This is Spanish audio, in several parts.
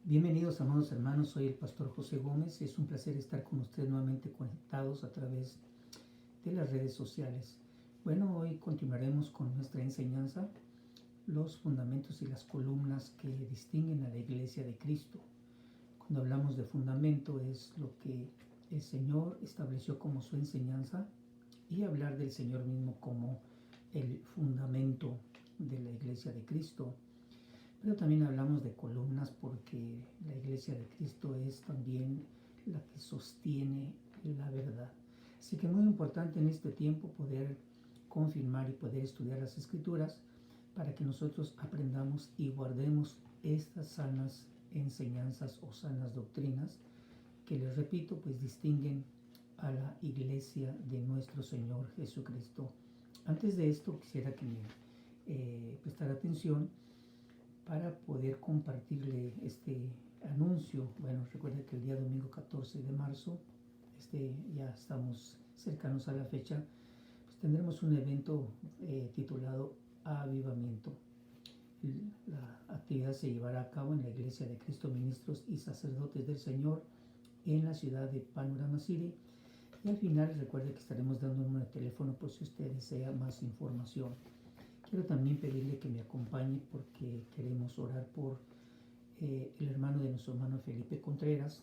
Bienvenidos, amados hermanos, soy el pastor José Gómez. Es un placer estar con ustedes nuevamente conectados a través de las redes sociales. Bueno, hoy continuaremos con nuestra enseñanza, los fundamentos y las columnas que distinguen a la Iglesia de Cristo. Cuando hablamos de fundamento es lo que el Señor estableció como su enseñanza y hablar del Señor mismo como el fundamento de la Iglesia de Cristo. Pero también hablamos de columnas porque la Iglesia de Cristo es también la que sostiene la verdad. Así que muy importante en este tiempo poder confirmar y poder estudiar las Escrituras para que nosotros aprendamos y guardemos estas sanas enseñanzas o sanas doctrinas que, les repito, pues distinguen a la Iglesia de nuestro Señor Jesucristo. Antes de esto quisiera que me prestara atención para poder compartirle este anuncio. Bueno, recuerden que el día domingo 14 de marzo, ya estamos cercanos a la fecha, pues tendremos un evento titulado Avivamiento. La actividad se llevará a cabo en la Iglesia de Cristo Ministros y Sacerdotes del Señor en la ciudad de Panorama City. Y al final recuerde que estaremos dando un número de teléfono por si usted desea más información. Quiero también pedirle que me acompañe porque queremos orar por el hermano de nuestro hermano Felipe Contreras.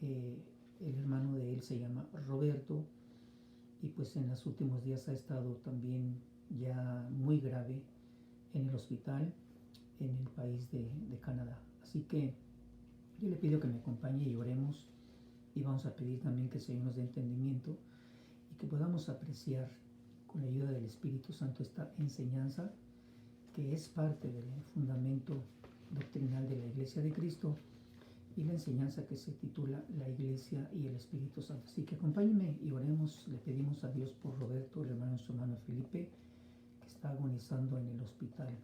El hermano de él se llama Roberto y pues en los últimos días ha estado también ya muy grave en el hospital en el país de Canadá. Así que yo le pido que me acompañe y oremos, y vamos a pedir también que el Señor nos dé entendimiento y que podamos apreciar con la ayuda del Espíritu Santo esta enseñanza que es parte del fundamento doctrinal de la Iglesia de Cristo y la enseñanza que se titula La Iglesia y el Espíritu Santo. Así que acompáñenme y oremos. Le pedimos a Dios por Roberto, el hermano de su hermano Felipe, que está agonizando en el hospital.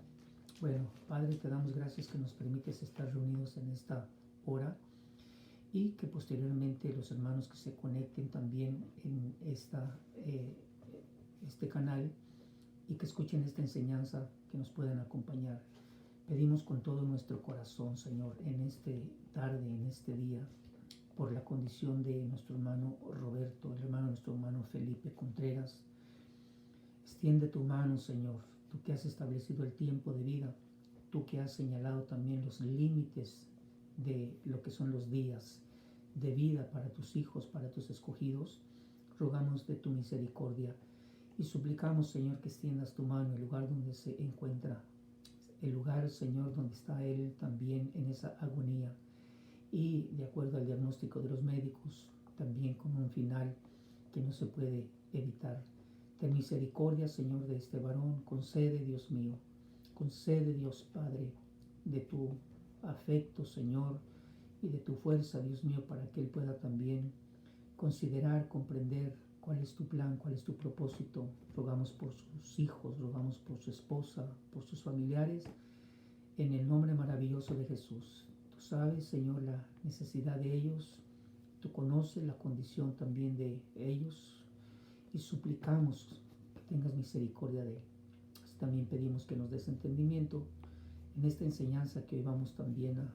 Bueno, Padre, te damos gracias que nos permites estar reunidos en esta hora y que posteriormente los hermanos que se conecten también en este canal y que escuchen esta enseñanza, que nos puedan acompañar. Pedimos con todo nuestro corazón, Señor, en este tarde, en este día, por la condición de nuestro hermano Roberto, el hermano de nuestro hermano Felipe Contreras. Extiende tu mano, Señor, tú que has establecido el tiempo de vida, tú que has señalado también los límites de lo que son los días de vida para tus hijos, para tus escogidos. Rogamos de tu misericordia y suplicamos, Señor, que extiendas tu mano en el lugar donde se encuentra, el lugar, Señor, donde está Él también en esa agonía, y de acuerdo al diagnóstico de los médicos, también con un final que no se puede evitar. Ten misericordia, Señor, de este varón. Concede, Dios mío, concede, Dios Padre, de tu afecto, Señor, y de tu fuerza, Dios mío, para que Él pueda también considerar, comprender cuál es tu plan, cuál es tu propósito. Rogamos por sus hijos, rogamos por su esposa, por sus familiares, en el nombre maravilloso de Jesús. Tú sabes, Señor, la necesidad de ellos, tú conoces la condición también de ellos y suplicamos que tengas misericordia de él. Así también pedimos que nos des entendimiento en esta enseñanza que hoy vamos también a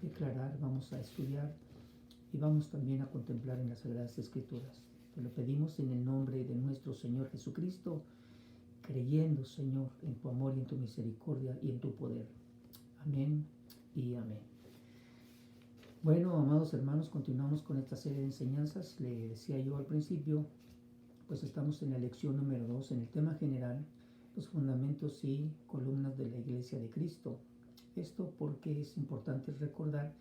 declarar, vamos a estudiar y vamos también a contemplar en las Sagradas Escrituras. Te lo pedimos en el nombre de nuestro Señor Jesucristo, creyendo, Señor, en tu amor y en tu misericordia y en tu poder. Amén y amén. Bueno, amados hermanos, continuamos con esta serie de enseñanzas. Le decía yo al principio, pues estamos en la lección número 2, en el tema general, los fundamentos y columnas de la Iglesia de Cristo. Esto porque es importante recordar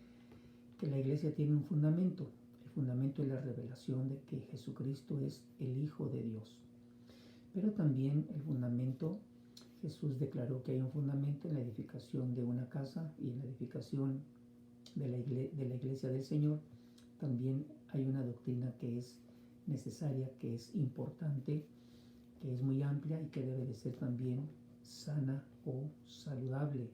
que la Iglesia tiene un fundamento. El fundamento es la revelación de que Jesucristo es el Hijo de Dios. Pero también el fundamento, Jesús declaró que hay un fundamento en la edificación de una casa y en la edificación de la Iglesia del Señor. También hay una doctrina que es necesaria, que es importante, que es muy amplia y que debe de ser también sana o saludable.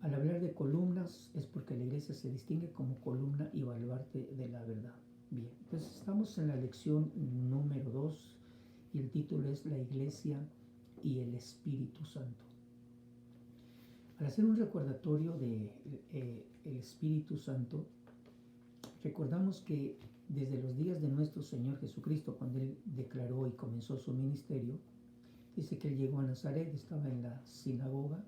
Al hablar de columnas es porque la Iglesia se distingue como columna y baluarte de la verdad. Bien, pues estamos en la lección número 2 y el título es La Iglesia y el Espíritu Santo. Al hacer un recordatorio de el Espíritu Santo, recordamos que desde los días de nuestro Señor Jesucristo, cuando Él declaró y comenzó su ministerio, dice que Él llegó a Nazaret, estaba en la sinagoga,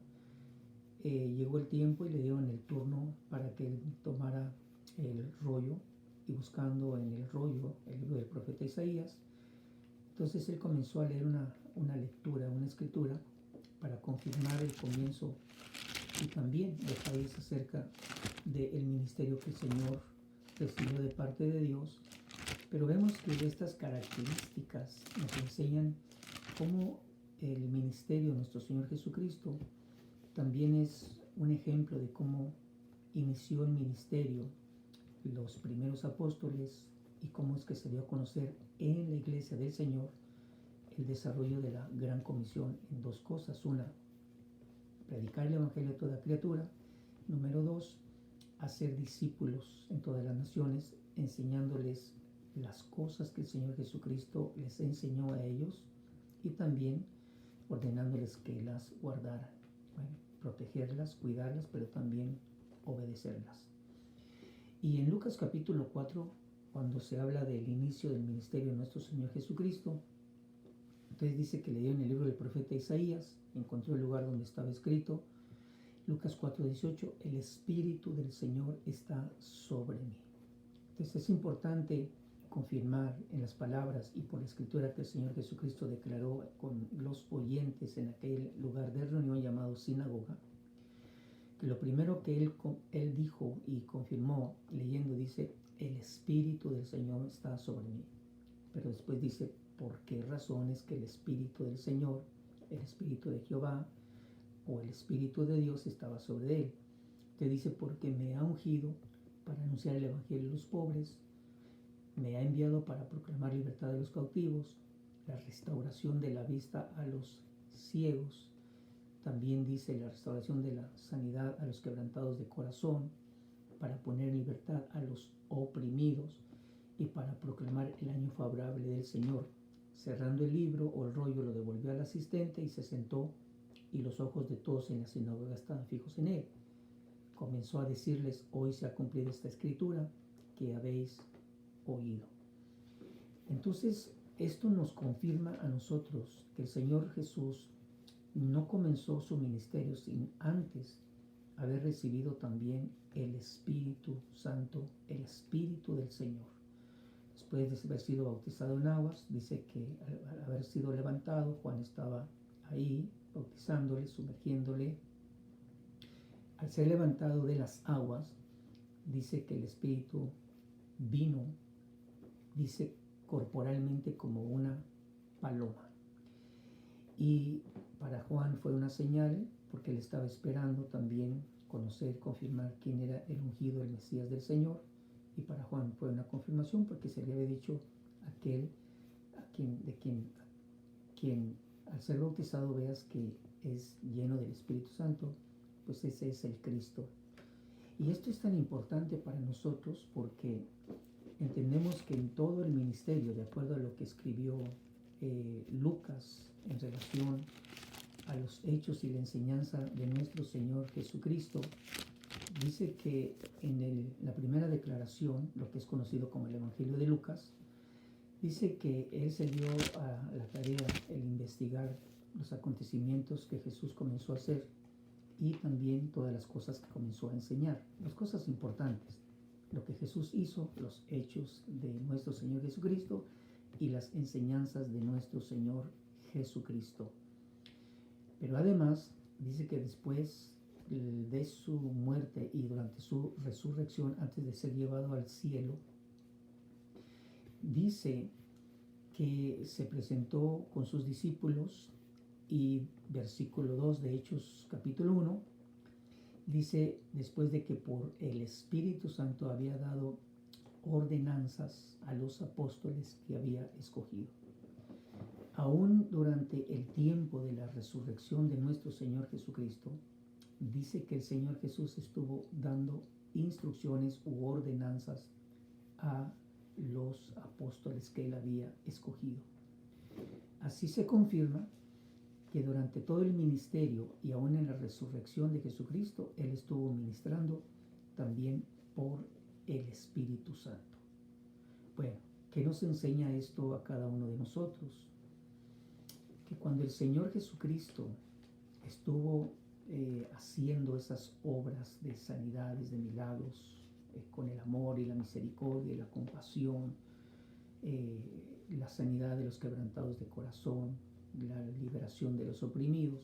llegó el tiempo y le dieron el turno para que Él tomara el rollo, y buscando en el rollo el libro del profeta Isaías, entonces Él comenzó a leer una lectura, una escritura, para confirmar el comienzo y también detalles acerca del ministerio que el Señor recibió de parte de Dios. Pero vemos que estas características nos enseñan cómo el ministerio de nuestro Señor Jesucristo también es un ejemplo de cómo inició el ministerio los primeros apóstoles y cómo es que se dio a conocer en la iglesia del Señor el desarrollo de la gran comisión en dos cosas. Una, predicar el evangelio a toda criatura. Número dos, hacer discípulos en todas las naciones, enseñándoles las cosas que el Señor Jesucristo les enseñó a ellos y también ordenándoles que las guardaran. Bueno, protegerlas, cuidarlas, pero también obedecerlas. Y en Lucas capítulo 4, cuando se habla del inicio del ministerio de nuestro Señor Jesucristo, entonces dice que leyó en el libro del profeta Isaías, encontró el lugar donde estaba escrito, Lucas 4:18, el Espíritu del Señor está sobre mí. Entonces es importante confirmar en las palabras y por la escritura que el Señor Jesucristo declaró con los oyentes en aquel lugar de reunión llamado sinagoga, que lo primero que él dijo y confirmó leyendo dice, el Espíritu del Señor está sobre mí. Pero después dice, ¿por qué razones que el Espíritu del Señor, el Espíritu de Jehová o el Espíritu de Dios estaba sobre él? Te dice, porque me ha ungido para anunciar el Evangelio a los pobres, me ha enviado para proclamar libertad a los cautivos, la restauración de la vista a los ciegos, también dice la restauración de la sanidad a los quebrantados de corazón, para poner en libertad a los oprimidos y para proclamar el año favorable del Señor. Cerrando el libro o el rollo lo devolvió al asistente y se sentó, y los ojos de todos en la sinagoga estaban fijos en él. Comenzó a decirles, hoy se ha cumplido esta escritura que habéis oído. Entonces, esto nos confirma a nosotros que el Señor Jesús no comenzó su ministerio sin antes haber recibido también el Espíritu Santo, el Espíritu del Señor. Después de haber sido bautizado en aguas, dice que al haber sido levantado, Juan estaba ahí bautizándole, sumergiéndole. Al ser levantado de las aguas, dice que el Espíritu vino, dice corporalmente como una paloma. Y para Juan fue una señal, porque él estaba esperando también conocer, confirmar quién era el ungido, el Mesías del Señor. Y para Juan fue una confirmación, porque se le había dicho aquel quien al ser bautizado veas que es lleno del Espíritu Santo, pues ese es el Cristo. Y esto es tan importante para nosotros porque entendemos que en todo el ministerio, de acuerdo a lo que escribió Lucas en relación a los hechos y la enseñanza de nuestro Señor Jesucristo, dice que en la primera declaración, lo que es conocido como el Evangelio de Lucas, dice que él se dio a la tarea el investigar los acontecimientos que Jesús comenzó a hacer y también todas las cosas que comenzó a enseñar, las cosas importantes, lo que Jesús hizo, los hechos de nuestro Señor Jesucristo y las enseñanzas de nuestro Señor Jesucristo. Pero además dice que después de su muerte y durante su resurrección, antes de ser llevado al cielo, dice que se presentó con sus discípulos y versículo 2 de Hechos capítulo 1 dice, después de que por el Espíritu Santo había dado ordenanzas a los apóstoles que había escogido. Aún durante el tiempo de la resurrección de nuestro Señor Jesucristo, dice que el Señor Jesús estuvo dando instrucciones u ordenanzas a los apóstoles que él había escogido. Así se confirma que durante todo el ministerio y aún en la resurrección de Jesucristo, Él estuvo ministrando también por el Espíritu Santo. Bueno, ¿qué nos enseña esto a cada uno de nosotros? Que cuando el Señor Jesucristo estuvo haciendo esas obras de sanidades, de milagros, con el amor y la misericordia y la compasión, la sanidad de los quebrantados de corazón, la liberación de los oprimidos.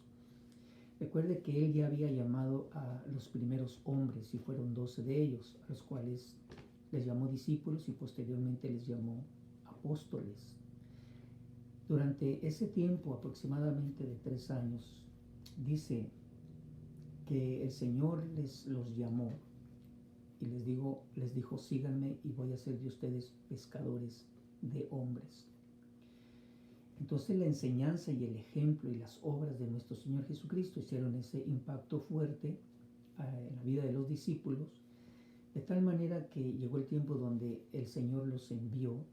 Recuerde que Él ya había llamado a los primeros hombres, y fueron 12 de ellos, a los cuales les llamó discípulos y posteriormente les llamó apóstoles. Durante ese tiempo, aproximadamente de 3 años, dice que el Señor los llamó y les dijo, síganme y voy a hacer de ustedes pescadores de hombres. Entonces la enseñanza y el ejemplo y las obras de nuestro Señor Jesucristo hicieron ese impacto fuerte en la vida de los discípulos, de tal manera que llegó el tiempo donde el Señor los envió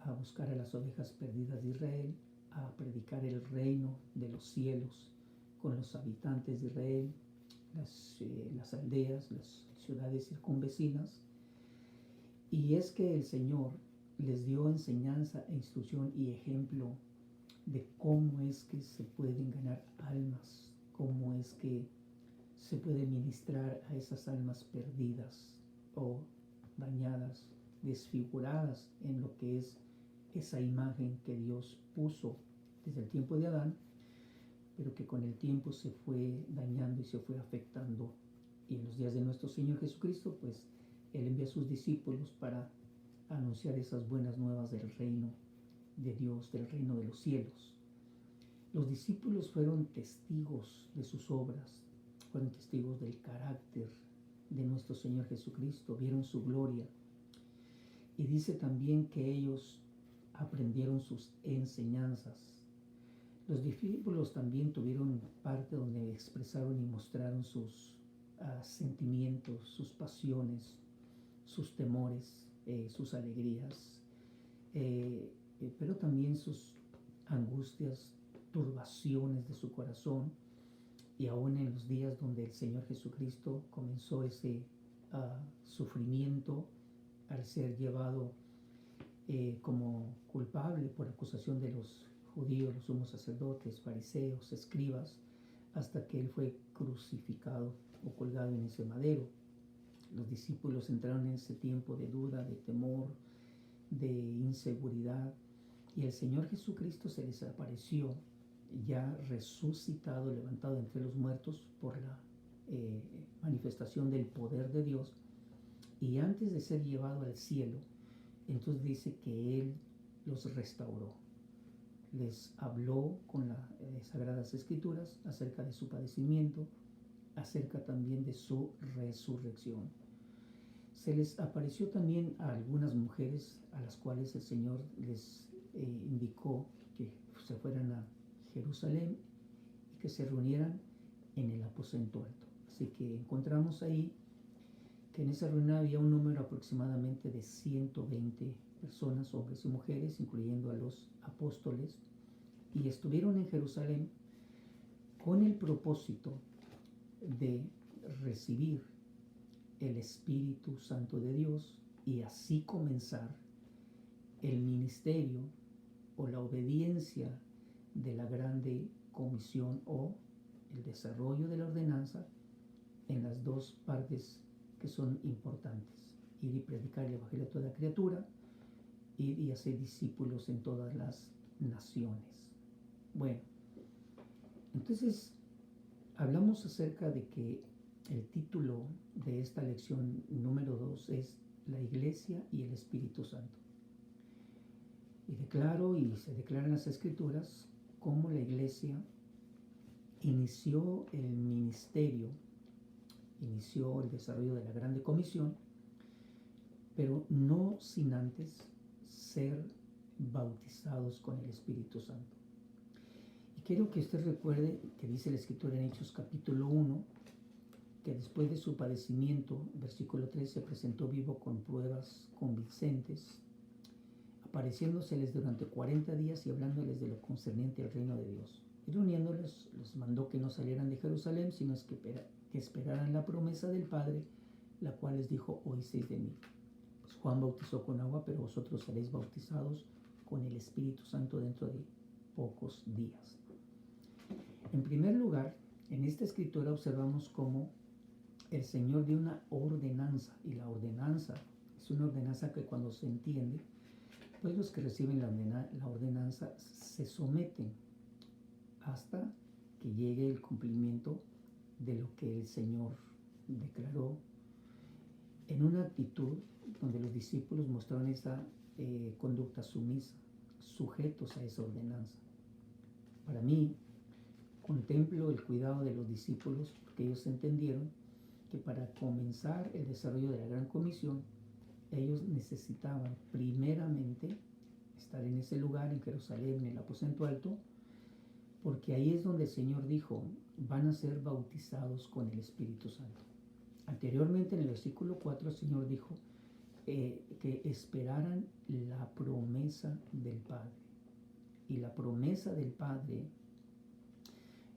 a buscar a las ovejas perdidas de Israel, a predicar el reino de los cielos con los habitantes de Israel, las aldeas, las ciudades circunvecinas. Y es que el Señor les dio enseñanza, instrucción y ejemplo de cómo es que se pueden ganar almas, cómo es que se puede ministrar a esas almas perdidas o dañadas, desfiguradas en lo que es esa imagen que Dios puso desde el tiempo de Adán, pero que con el tiempo se fue dañando y se fue afectando. Y en los días de nuestro Señor Jesucristo, pues Él envía a sus discípulos para anunciar esas buenas nuevas del reino de Dios, del reino de los cielos. Los discípulos fueron testigos de sus obras, fueron testigos del carácter de nuestro Señor Jesucristo, vieron su gloria. Y dice también que ellos aprendieron sus enseñanzas. Los discípulos también tuvieron parte donde expresaron y mostraron sus sentimientos, sus pasiones, sus temores, sus alegrías, pero también sus angustias, turbaciones de su corazón, y aún en los días donde el Señor Jesucristo comenzó ese sufrimiento al ser llevado como culpable por acusación de los judíos, los sumos sacerdotes, fariseos, escribas, hasta que Él fue crucificado o colgado en ese madero. Los discípulos entraron en ese tiempo de duda, de temor, de inseguridad, y el Señor Jesucristo se les apareció ya resucitado, levantado entre los muertos por la manifestación del poder de Dios, y antes de ser llevado al cielo, entonces dice que Él los restauró, les habló con las Sagradas Escrituras acerca de su padecimiento, acerca también de su resurrección. Se les apareció también a algunas mujeres a las cuales el Señor les indicó que se fueran a Jerusalén y que se reunieran en el aposento alto. Así que encontramos ahí que en esa reunión había un número aproximadamente de 120 personas, hombres y mujeres, incluyendo a los apóstoles, y estuvieron en Jerusalén con el propósito de recibir el Espíritu Santo de Dios y así comenzar el ministerio o la obediencia de la grande comisión o el desarrollo de la ordenanza en las dos partes que son importantes: ir y predicar el evangelio a toda criatura, ir y hacer discípulos en todas las naciones. Bueno, entonces hablamos acerca de que el título de esta lección número 2 es la Iglesia y el Espíritu Santo. Y se declara en las Escrituras cómo la Iglesia inició el ministerio, inició el desarrollo de la grande comisión, pero no sin antes ser bautizados con el Espíritu Santo. Y quiero que usted recuerde que dice la Escritura en Hechos capítulo 1, que después de su padecimiento, versículo 3, se presentó vivo con pruebas convincentes, apareciéndoseles durante 40 días y hablándoles de lo concerniente al reino de Dios. Y reuniéndolos, los mandó que no salieran de Jerusalén, sino que esperaran la promesa del Padre, la cual les dijo: oísteis de mí. Pues Juan bautizó con agua, pero vosotros seréis bautizados con el Espíritu Santo dentro de pocos días. En primer lugar, en esta escritura observamos cómo el Señor dio una ordenanza, y la ordenanza es una ordenanza que cuando se entiende, pues los que reciben la ordenanza se someten hasta que llegue el cumplimiento de lo que el Señor declaró, en una actitud donde los discípulos mostraron esa conducta sumisa, sujetos a esa ordenanza. Para mí, contemplo el cuidado de los discípulos, porque ellos entendieron que para comenzar el desarrollo de la Gran Comisión, ellos necesitaban primeramente estar en ese lugar, en Jerusalén, en el aposento alto, porque ahí es donde el Señor dijo: van a ser bautizados con el Espíritu Santo. Anteriormente, en el versículo 4, el Señor dijo que esperaran la promesa del Padre. Y la promesa del Padre,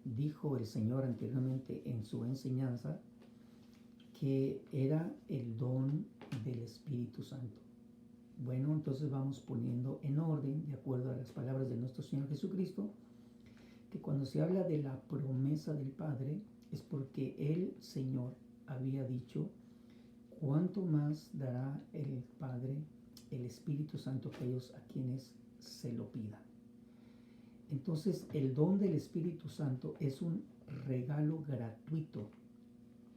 dijo el Señor anteriormente en su enseñanza, que era el don del Espíritu Santo. Bueno, entonces vamos poniendo en orden, de acuerdo a las palabras de nuestro Señor Jesucristo, que cuando se habla de la promesa del Padre, es porque el Señor había dicho cuánto más dará el Padre el Espíritu Santo a aquellos a quienes se lo pidan. Entonces, el don del Espíritu Santo es un regalo gratuito.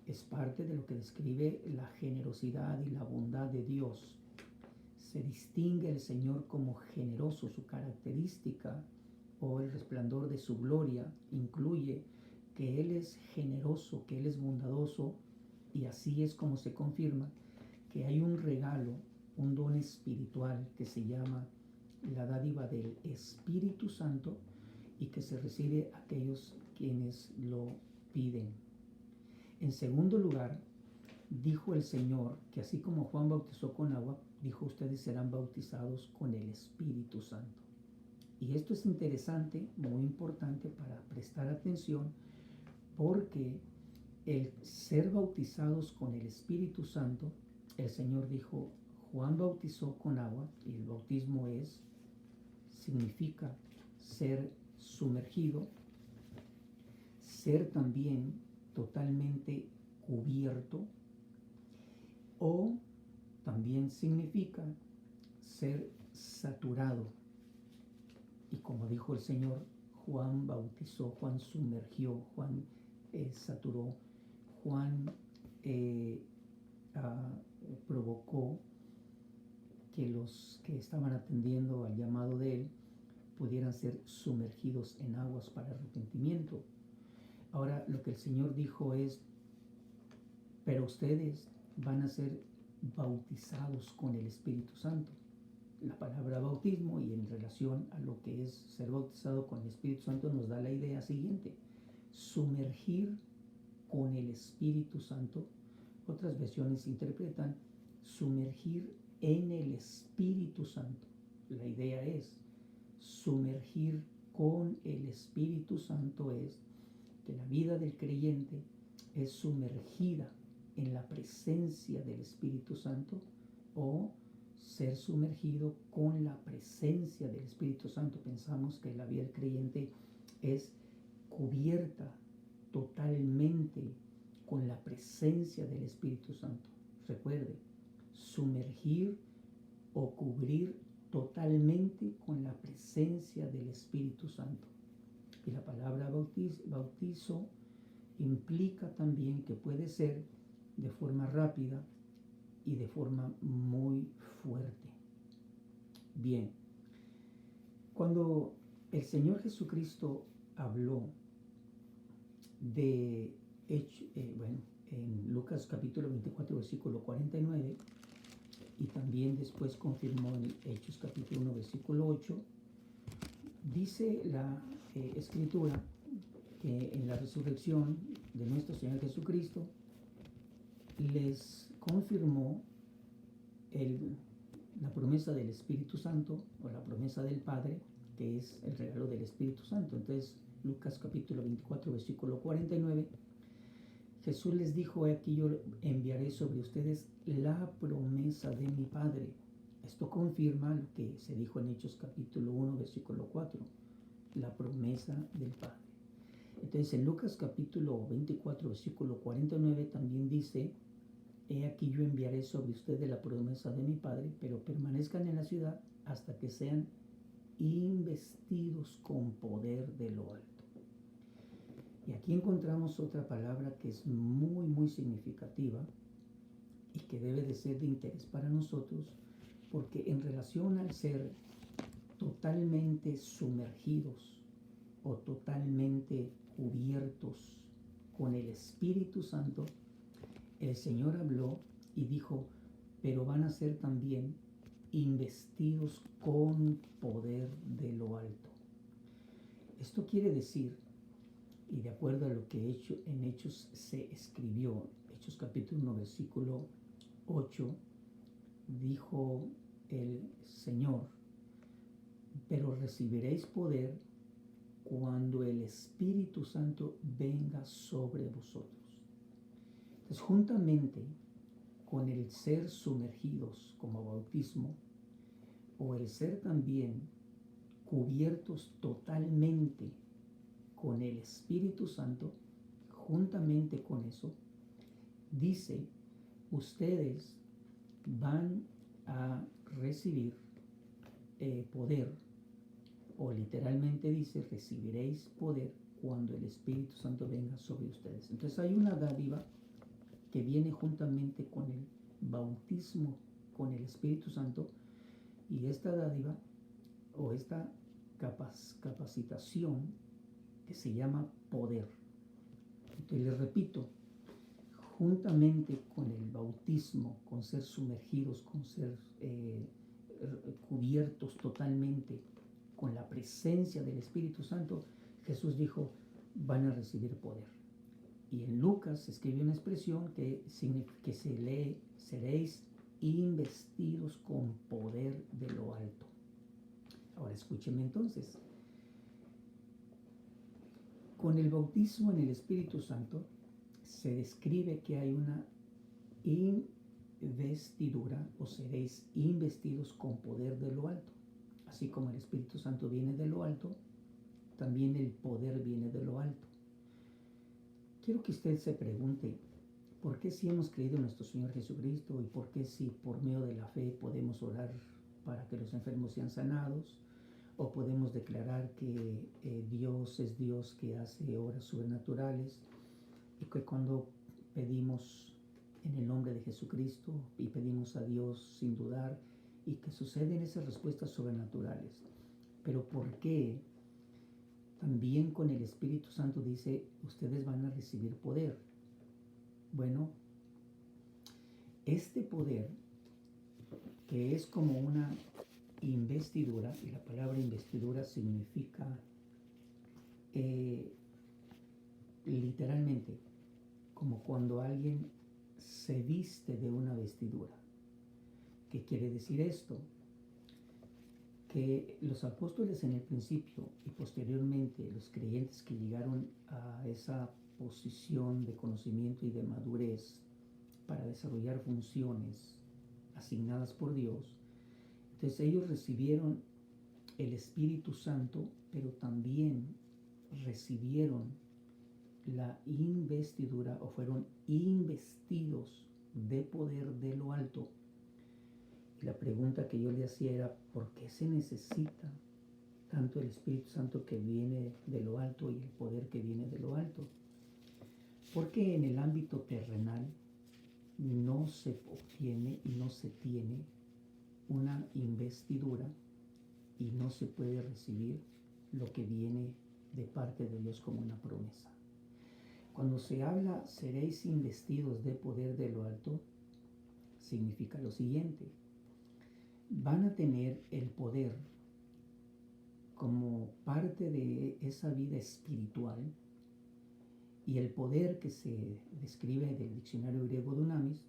Es parte de lo que describe la generosidad y la bondad de Dios. Se distingue el Señor como generoso. Su característica o el resplandor de su gloria incluye que Él es generoso, que Él es bondadoso, y así es como se confirma que hay un regalo, un don espiritual que se llama la dádiva del Espíritu Santo, y que se recibe a aquellos quienes lo piden. En segundo lugar, dijo el Señor que así como Juan bautizó con agua, dijo: ustedes serán bautizados con el Espíritu Santo. Y esto es interesante, muy importante para prestar atención, porque el ser bautizados con el Espíritu Santo, el Señor dijo: Juan bautizó con agua, y el bautismo significa ser sumergido, ser también totalmente cubierto, o también significa ser saturado. Y como dijo el Señor, Juan bautizó, Juan sumergió, Juan saturó, Juan provocó que los que estaban atendiendo al llamado de él pudieran ser sumergidos en aguas para arrepentimiento. Ahora, lo que el Señor dijo es: pero ustedes van a ser bautizados con el Espíritu Santo. La palabra bautismo, y en relación a lo que es ser bautizado con el Espíritu Santo, nos da la idea siguiente: sumergir con el Espíritu Santo. Otras versiones interpretan sumergir en el Espíritu Santo. La idea es sumergir con el Espíritu Santo, es que la vida del creyente es sumergida en la presencia del Espíritu Santo, o ser sumergido con la presencia del Espíritu Santo. Pensamos que la vida del creyente es cubierta totalmente con la presencia del Espíritu Santo. Recuerde, sumergir o cubrir totalmente con la presencia del Espíritu Santo. Y la palabra bautizo implica también que puede ser de forma rápida y de forma muy fuerte. Bien, cuando el Señor Jesucristo habló de en Lucas capítulo 24, versículo 49, y también después confirmó en Hechos capítulo 1, versículo 8, dice la Escritura que en la resurrección de nuestro Señor Jesucristo les confirmó la promesa del Espíritu Santo, o la promesa del Padre, que es el regalo del Espíritu Santo. Entonces, Lucas capítulo 24, versículo 49, Jesús les dijo: aquí yo enviaré sobre ustedes la promesa de mi Padre. Esto confirma lo que se dijo en Hechos capítulo 1, versículo 4, la promesa del Padre. Entonces en Lucas capítulo 24, versículo 49 también dice: he aquí yo enviaré sobre ustedes la promesa de mi Padre, pero permanezcan en la ciudad hasta que sean investidos con poder de lo alto. Y aquí encontramos otra palabra que es muy, muy significativa y que debe de ser de interés para nosotros, porque en relación al ser totalmente sumergidos o totalmente cubiertos con el Espíritu Santo, el Señor habló y dijo: pero van a ser también investidos con poder de lo alto. Esto quiere decir, y de acuerdo a lo que en Hechos se escribió, Hechos capítulo 1, versículo 8, dijo el Señor: pero recibiréis poder cuando el Espíritu Santo venga sobre vosotros. Entonces, juntamente con el ser sumergidos como bautismo, o el ser también cubiertos totalmente con el Espíritu Santo, juntamente con eso, dice: ustedes van a recibir poder, o literalmente dice: recibiréis poder cuando el Espíritu Santo venga sobre ustedes. Entonces hay una dádiva que viene juntamente con el bautismo con el Espíritu Santo, y esta dádiva o esta capacitación que se llama poder. Entonces les repito, juntamente con el bautismo, con ser sumergidos, con ser cubiertos totalmente con la presencia del Espíritu Santo, Jesús dijo: van a recibir poder. Y en Lucas se escribe una expresión que se lee: seréis investidos con poder de lo alto. Ahora escúcheme entonces. Con el bautismo en el Espíritu Santo se describe que hay una investidura, o seréis investidos con poder de lo alto. Así como el Espíritu Santo viene de lo alto, también el poder viene de lo alto. Quiero que usted se pregunte: ¿por qué si hemos creído en nuestro Señor Jesucristo, y por qué si por medio de la fe podemos orar para que los enfermos sean sanados, o podemos declarar que Dios es Dios que hace obras sobrenaturales, y que cuando pedimos en el nombre de Jesucristo y pedimos a Dios sin dudar, y que suceden esas respuestas sobrenaturales? Pero ¿por qué también con el Espíritu Santo dice: ustedes van a recibir poder? Bueno, este poder, que es como una investidura, y la palabra investidura significa literalmente como cuando alguien se viste de una vestidura. ¿Qué quiere decir esto? Que los apóstoles en el principio, y posteriormente los creyentes que llegaron a esa posición de conocimiento y de madurez para desarrollar funciones asignadas por Dios, entonces ellos recibieron el Espíritu Santo, pero también recibieron la investidura, o fueron investidos de poder de lo alto. Y la pregunta que yo le hacía era: ¿por qué se necesita tanto el Espíritu Santo que viene de lo alto y el poder que viene de lo alto? Porque en el ámbito terrenal no se obtiene y no se tiene una investidura, y no se puede recibir lo que viene de parte de Dios como una promesa. Cuando se habla seréis investidos de poder de lo alto, significa lo siguiente: van a tener el poder como parte de esa vida espiritual, y el poder que se describe del diccionario griego dunamis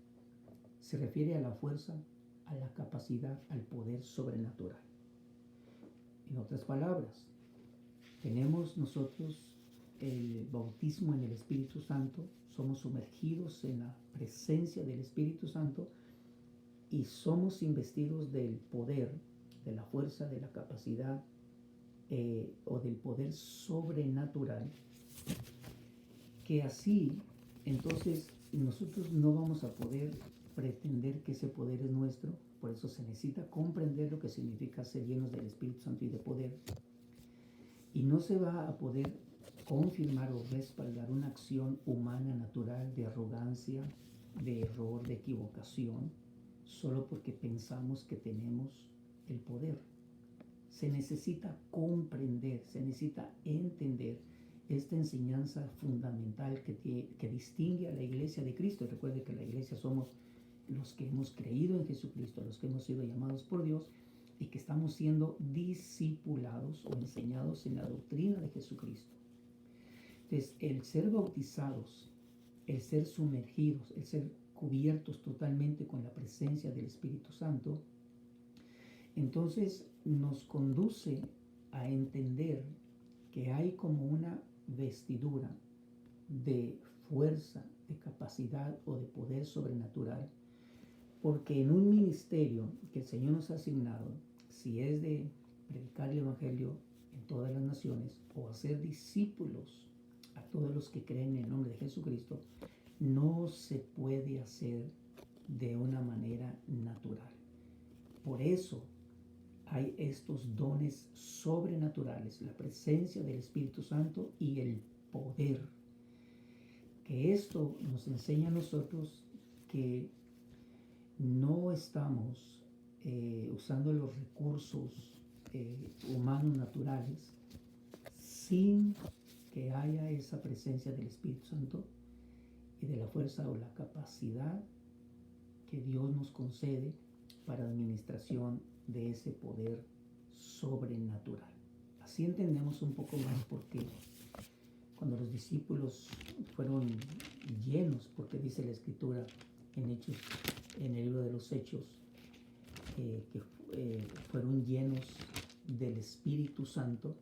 se refiere a la fuerza, a la capacidad, al poder sobrenatural. En otras palabras, Tenemos nosotros el bautismo en el Espíritu Santo, somos sumergidos en la presencia del Espíritu Santo y somos investidos del poder, de la fuerza, de la capacidad o del poder sobrenatural, que así entonces nosotros no vamos a poder pretender que ese poder es nuestro. Por eso se necesita comprender lo que significa ser llenos del Espíritu Santo y de poder. Y no se va a poder confirmar o respaldar una acción humana natural de arrogancia, de error, de equivocación, solo porque pensamos que tenemos el poder. Se necesita comprender, se necesita entender esta enseñanza fundamental que distingue a la iglesia de Cristo. Recuerde que la iglesia somos los que hemos creído en Jesucristo, los que hemos sido llamados por Dios y que estamos siendo discipulados o enseñados en la doctrina de Jesucristo. Entonces, el ser bautizados, el ser sumergidos, el ser cubiertos totalmente con la presencia del Espíritu Santo, entonces nos conduce a entender que hay como una vestidura de fuerza, de capacidad o de poder sobrenatural, porque en un ministerio que el Señor nos ha asignado, si es de predicar el Evangelio en todas las naciones o hacer discípulos a todos los que creen en el nombre de Jesucristo, no se puede hacer de una manera natural. Por eso hay estos dones sobrenaturales, la presencia del Espíritu Santo y el poder. Que esto nos enseña a nosotros que no estamos usando los recursos humanos naturales sin que haya esa presencia del Espíritu Santo y de la fuerza o la capacidad que Dios nos concede para administración de ese poder sobrenatural. Así entendemos un poco más por qué cuando los discípulos fueron llenos, porque dice la Escritura en el libro de los Hechos, que fueron llenos del Espíritu Santo.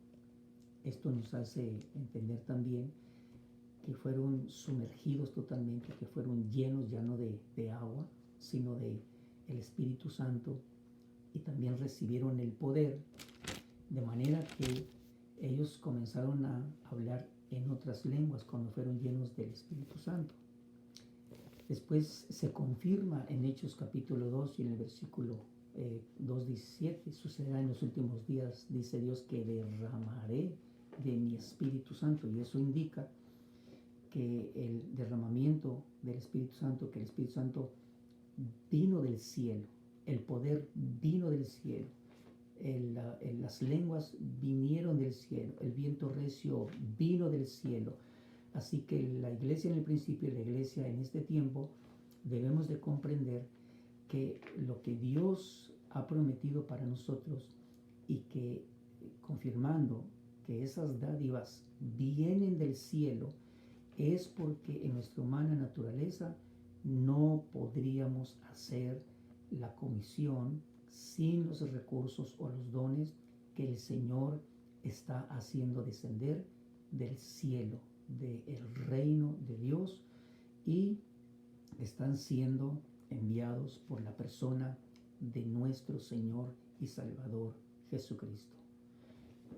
Esto nos hace entender también que fueron sumergidos totalmente, que fueron llenos ya no de agua, sino de el Espíritu Santo, y también recibieron el poder, de manera que ellos comenzaron a hablar en otras lenguas cuando fueron llenos del Espíritu Santo. Después se confirma en Hechos capítulo 2 y en el versículo 2:17, sucederá en los últimos días, dice Dios, que derramaré de mi Espíritu Santo, y eso indica que el derramamiento del Espíritu Santo, que el Espíritu Santo vino del cielo, el poder vino del cielo, las lenguas vinieron del cielo, el viento recio vino del cielo. Así que la iglesia en el principio y la iglesia en este tiempo debemos de comprender que lo que Dios ha prometido para nosotros, y que confirmando que esas dádivas vienen del cielo, es porque en nuestra humana naturaleza no podríamos hacer la comisión sin los recursos o los dones que el Señor está haciendo descender del cielo, del reino de Dios, y están siendo enviados por la persona de nuestro Señor y Salvador Jesucristo.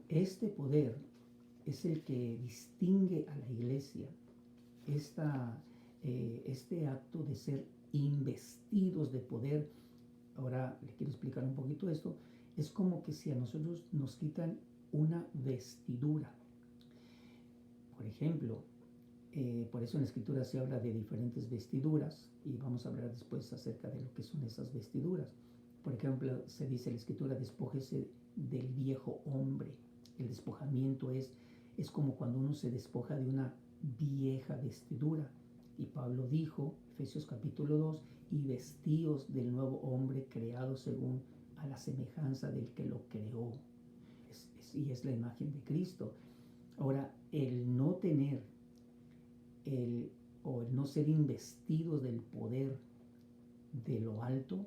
Este poder es el que distingue a la iglesia. Este acto de ser investidos de poder, ahora le quiero explicar un poquito esto, es como que si a nosotros nos quitan una vestidura. Por ejemplo, por eso en la Escritura se habla de diferentes vestiduras, y vamos a hablar después acerca de lo que son esas vestiduras. Por ejemplo, se dice en la Escritura: despójese del viejo hombre. El despojamiento es como cuando uno se despoja de una vieja vestidura. Y Pablo dijo, Efesios capítulo 2, y vestíos del nuevo hombre creado según a la semejanza del que lo creó. Y es la imagen de Cristo. Ahora, el no tener o el no ser investidos del poder de lo alto,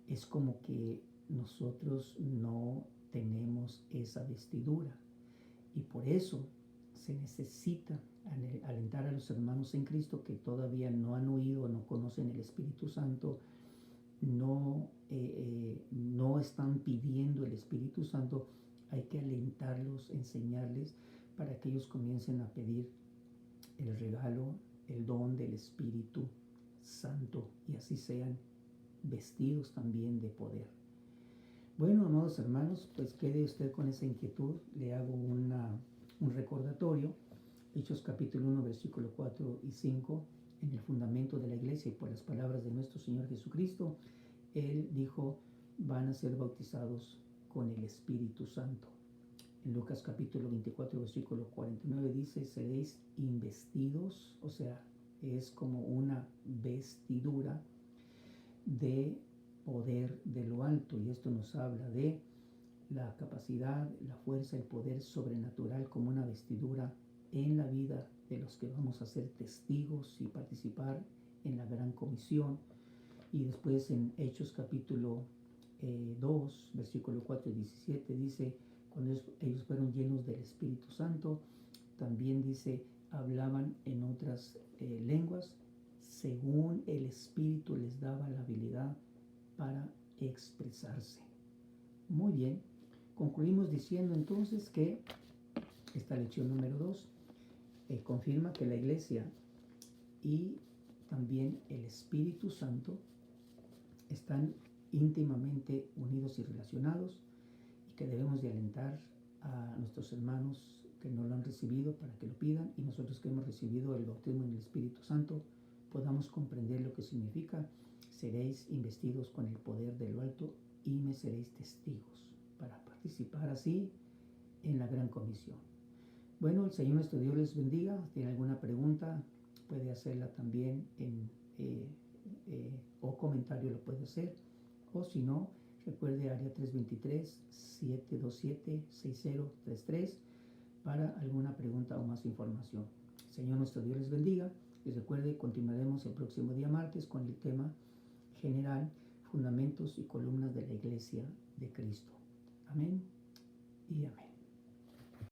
es como que nosotros no tenemos esa vestidura. Y por eso se necesita alentar a los hermanos en Cristo que todavía no han oído, no conocen el Espíritu Santo, no están pidiendo el Espíritu Santo. Hay que alentarlos, enseñarles para que ellos comiencen a pedir el regalo, el don del Espíritu Santo, y así sean vestidos también de poder. Bueno, amados hermanos, pues quede usted con esa inquietud. Le hago un recordatorio. Hechos capítulo 1, versículo 4 y 5, en el fundamento de la iglesia y por las palabras de nuestro Señor Jesucristo, Él dijo, van a ser bautizados con el Espíritu Santo. En Lucas capítulo 24, versículo 49 dice, seréis investidos, o sea, es como una vestidura de poder de lo alto, y esto nos habla de la capacidad, la fuerza, el poder sobrenatural como una vestidura en la vida de los que vamos a ser testigos y participar en la gran comisión. Y después en Hechos capítulo 2, versículo 4 y 17 dice, cuando ellos fueron llenos del Espíritu Santo, también dice, hablaban en otras lenguas, según el Espíritu les daba la habilidad para expresarse. Muy bien, concluimos diciendo entonces que esta lección número 2 confirma que la Iglesia y también el Espíritu Santo están íntimamente unidos y relacionados, y que debemos de alentar a nuestros hermanos que no lo han recibido para que lo pidan, y nosotros que hemos recibido el bautismo en el Espíritu Santo podamos comprender lo que significa: seréis investidos con el poder de lo alto y me seréis testigos, para participar así en la gran comisión. Bueno, el Señor nuestro Dios les bendiga. Si tiene alguna pregunta, puede hacerla también o comentario lo puede hacer, o si no, recuerde área 323-727-6033 para alguna pregunta o más información. El Señor nuestro Dios les bendiga, y recuerde, continuaremos el próximo día martes con el tema general, fundamentos y columnas de la Iglesia de Cristo. Amén y amén.